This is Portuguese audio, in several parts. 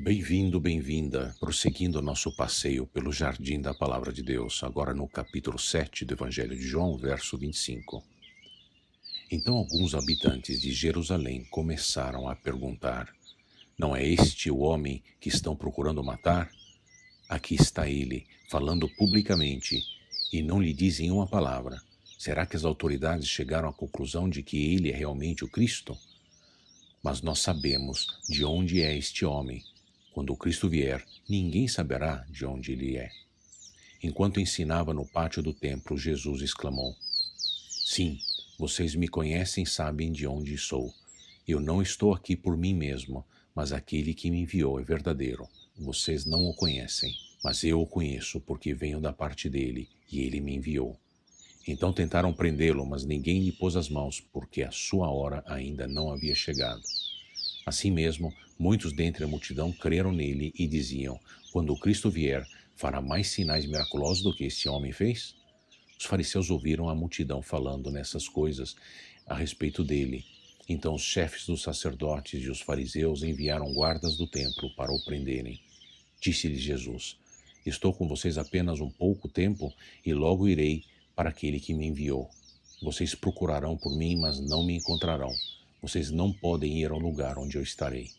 Bem-vindo, bem-vinda, prosseguindo nosso passeio pelo Jardim da Palavra de Deus, agora no capítulo 7 do Evangelho de João, verso 25. Então alguns habitantes de Jerusalém começaram a perguntar: Não é este o homem que estão procurando matar? Aqui está ele, falando publicamente, e não lhe dizem uma palavra. Será que as autoridades chegaram à conclusão de que ele é realmente o Cristo? Mas nós sabemos de onde é este homem. Quando o Cristo vier, ninguém saberá de onde ele é. Enquanto ensinava no pátio do templo, Jesus exclamou: Sim, vocês me conhecem e sabem de onde sou. Eu não estou aqui por mim mesmo, mas aquele que me enviou é verdadeiro. Vocês não o conhecem, mas eu o conheço porque venho da parte dele e ele me enviou. Então tentaram prendê-lo, mas ninguém lhe pôs as mãos, porque a sua hora ainda não havia chegado. Assim mesmo, muitos dentre a multidão creram nele e diziam: Quando o Cristo vier, fará mais sinais miraculosos do que este homem fez? Os fariseus ouviram a multidão falando nessas coisas a respeito dele. Então os chefes dos sacerdotes e os fariseus enviaram guardas do templo para o prenderem. Disse-lhes Jesus: Estou com vocês apenas um pouco tempo e logo irei para aquele que me enviou. Vocês procurarão por mim, mas não me encontrarão. Vocês não podem ir ao lugar onde eu estarei.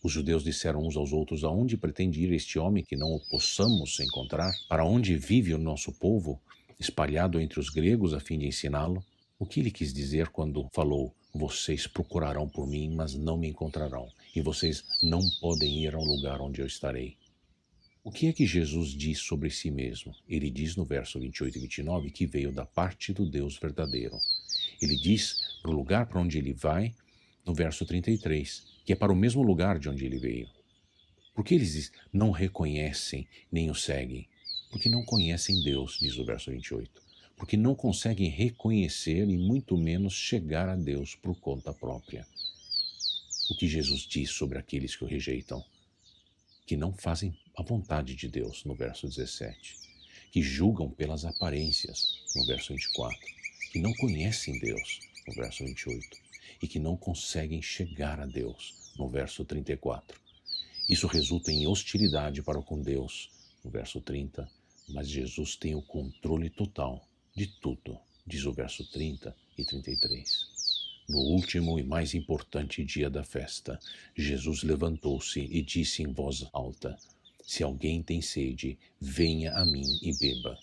Os judeus disseram uns aos outros: Aonde pretende ir este homem que não o possamos encontrar? Para onde vive o nosso povo, espalhado entre os gregos, a fim de ensiná-lo? O que ele quis dizer quando falou: Vocês procurarão por mim, mas não me encontrarão, e vocês não podem ir ao lugar onde eu estarei? O que é que Jesus diz sobre si mesmo? Ele diz no verso 28 e 29 que veio da parte do Deus verdadeiro. Ele diz para o lugar para onde ele vai, no verso 33, que é para o mesmo lugar de onde ele veio. Por que eles não reconhecem nem o seguem? Porque não conhecem Deus, diz o verso 28. Porque não conseguem reconhecer e muito menos chegar a Deus por conta própria. O que Jesus diz sobre aqueles que o rejeitam? Que não fazem a vontade de Deus, no verso 17. Que julgam pelas aparências, no verso 24. Que não conhecem Deus, no verso 28. E que não conseguem chegar a Deus, no verso 34. Isso resulta em hostilidade para com Deus, no verso 30, mas Jesus tem o controle total de tudo, diz o verso 30 e 33. No último e mais importante dia da festa, Jesus levantou-se e disse em voz alta: Se alguém tem sede, venha a mim e beba.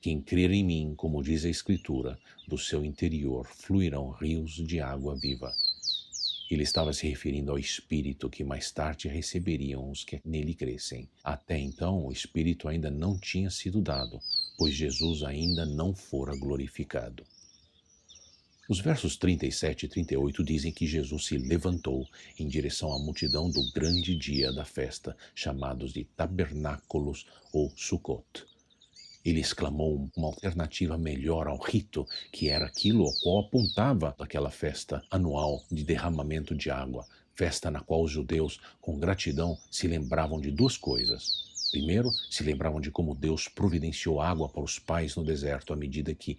Quem crer em mim, como diz a Escritura, do seu interior fluirão rios de água viva. Ele estava se referindo ao Espírito que mais tarde receberiam os que nele crescem. Até então, o Espírito ainda não tinha sido dado, pois Jesus ainda não fora glorificado. Os versos 37 e 38 dizem que Jesus se levantou em direção à multidão do grande dia da festa, chamados de tabernáculos ou Sukkot. Ele exclamou uma alternativa melhor ao rito, que era aquilo ao qual apontava aquela festa anual de derramamento de água, festa na qual os judeus, com gratidão, se lembravam de duas coisas. Primeiro, se lembravam de como Deus providenciou água para os pais no deserto à medida que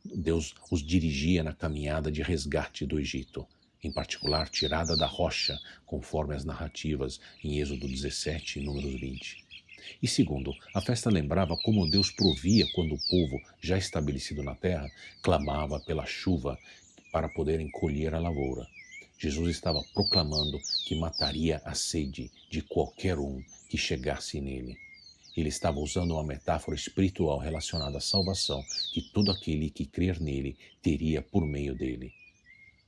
Deus os dirigia na caminhada de resgate do Egito, em particular tirada da rocha, conforme as narrativas em Êxodo 17 e Números 20. E segundo, a festa lembrava como Deus provia quando o povo, já estabelecido na terra, clamava pela chuva para poderem colher a lavoura. Jesus estava proclamando que mataria a sede de qualquer um que chegasse nele. Ele estava usando uma metáfora espiritual relacionada à salvação que todo aquele que crer nele teria por meio dele.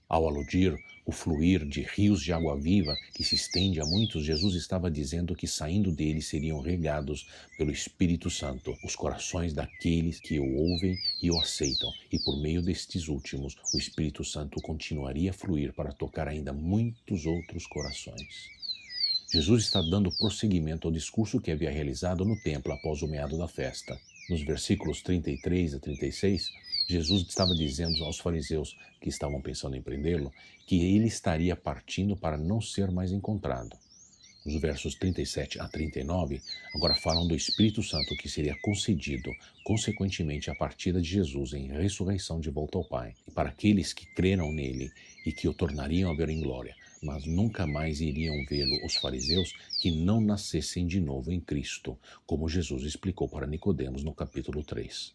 Ao aludir o fluir de rios de água viva que se estende a muitos, Jesus estava dizendo que saindo dele seriam regados pelo Espírito Santo os corações daqueles que o ouvem e o aceitam, e por meio destes últimos o Espírito Santo continuaria a fluir para tocar ainda muitos outros corações. Jesus está dando prosseguimento ao discurso que havia realizado no templo após o meado da festa. Nos versículos 33 a 36, Jesus estava dizendo aos fariseus que estavam pensando em prendê-lo que ele estaria partindo para não ser mais encontrado. Os versos 37 a 39 agora falam do Espírito Santo que seria concedido, consequentemente, a partida de Jesus em ressurreição de volta ao Pai, para aqueles que creram nele e que o tornariam a ver em glória. mas nunca mais iriam vê-lo os fariseus que não nascessem de novo em Cristo, como Jesus explicou para Nicodemos no capítulo 3.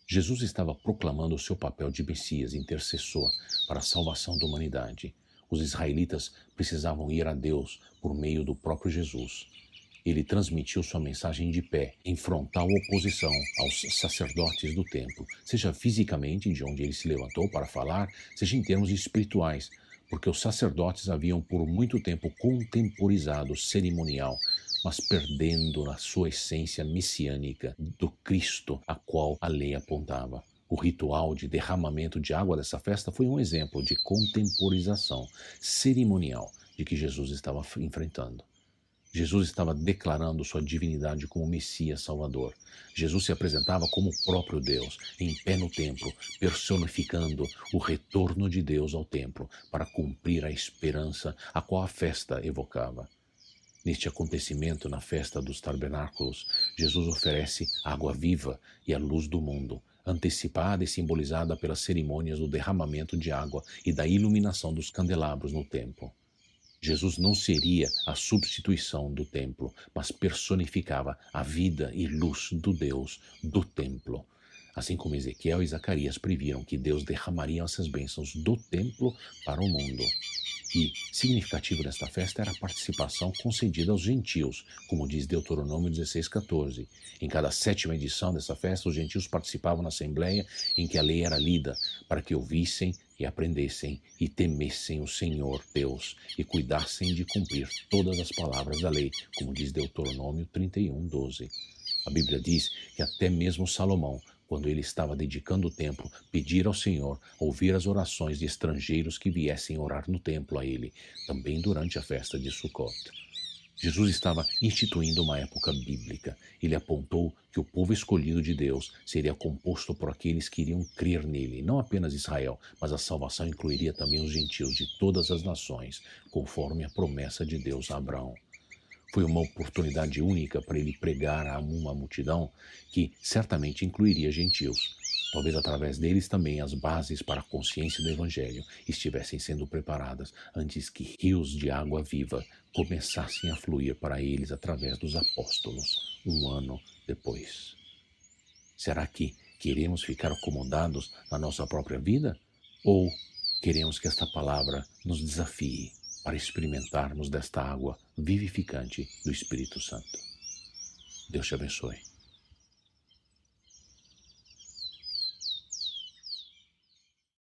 Jesus estava proclamando o seu papel de Messias intercessor para a salvação da humanidade. Os israelitas precisavam ir a Deus por meio do próprio Jesus. Ele transmitiu sua mensagem de pé, em frontal oposição aos sacerdotes do templo, seja fisicamente de onde ele se levantou para falar, seja em termos espirituais, porque os sacerdotes haviam por muito tempo contemporizado o cerimonial, mas perdendo a sua essência messiânica do Cristo a qual a lei apontava. O ritual de derramamento de água dessa festa foi um exemplo de contemporização cerimonial de que Jesus estava enfrentando. Jesus estava declarando sua divindade como Messias Salvador. Jesus se apresentava como o próprio Deus, em pé no templo, personificando o retorno de Deus ao templo para cumprir a esperança a qual a festa evocava. Neste acontecimento, na festa dos tabernáculos, Jesus oferece água viva e a luz do mundo, antecipada e simbolizada pelas cerimônias do derramamento de água e da iluminação dos candelabros no templo. Jesus não seria a substituição do templo, mas personificava a vida e luz do Deus do templo. Assim como Ezequiel e Zacarias previram que Deus derramaria essas bênçãos do templo para o mundo. E significativo desta festa era a participação concedida aos gentios, como diz Deuteronômio 16,14. Em cada 7ª edição dessa festa, os gentios participavam na assembleia em que a lei era lida, para que ouvissem e aprendessem e temessem o Senhor Deus e cuidassem de cumprir todas as palavras da lei, como diz Deuteronômio 31,12. A Bíblia diz que até mesmo Salomão, quando ele estava dedicando o templo, pedir ao Senhor ouvir as orações de estrangeiros que viessem orar no templo a ele, também durante a festa de Sucot. Jesus estava instituindo uma época bíblica. Ele apontou que o povo escolhido de Deus seria composto por aqueles que iriam crer nele, não apenas Israel, mas a salvação incluiria também os gentios de todas as nações, conforme a promessa de Deus a Abraão. Foi uma oportunidade única para ele pregar a uma multidão que certamente incluiria gentios. Talvez através deles também as bases para a consciência do Evangelho estivessem sendo preparadas antes que rios de água viva começassem a fluir para eles através dos apóstolos, um ano depois. Será que queremos ficar acomodados na nossa própria vida? Ou queremos que esta palavra nos desafie para experimentarmos desta água vivificante do Espírito Santo? Deus te abençoe.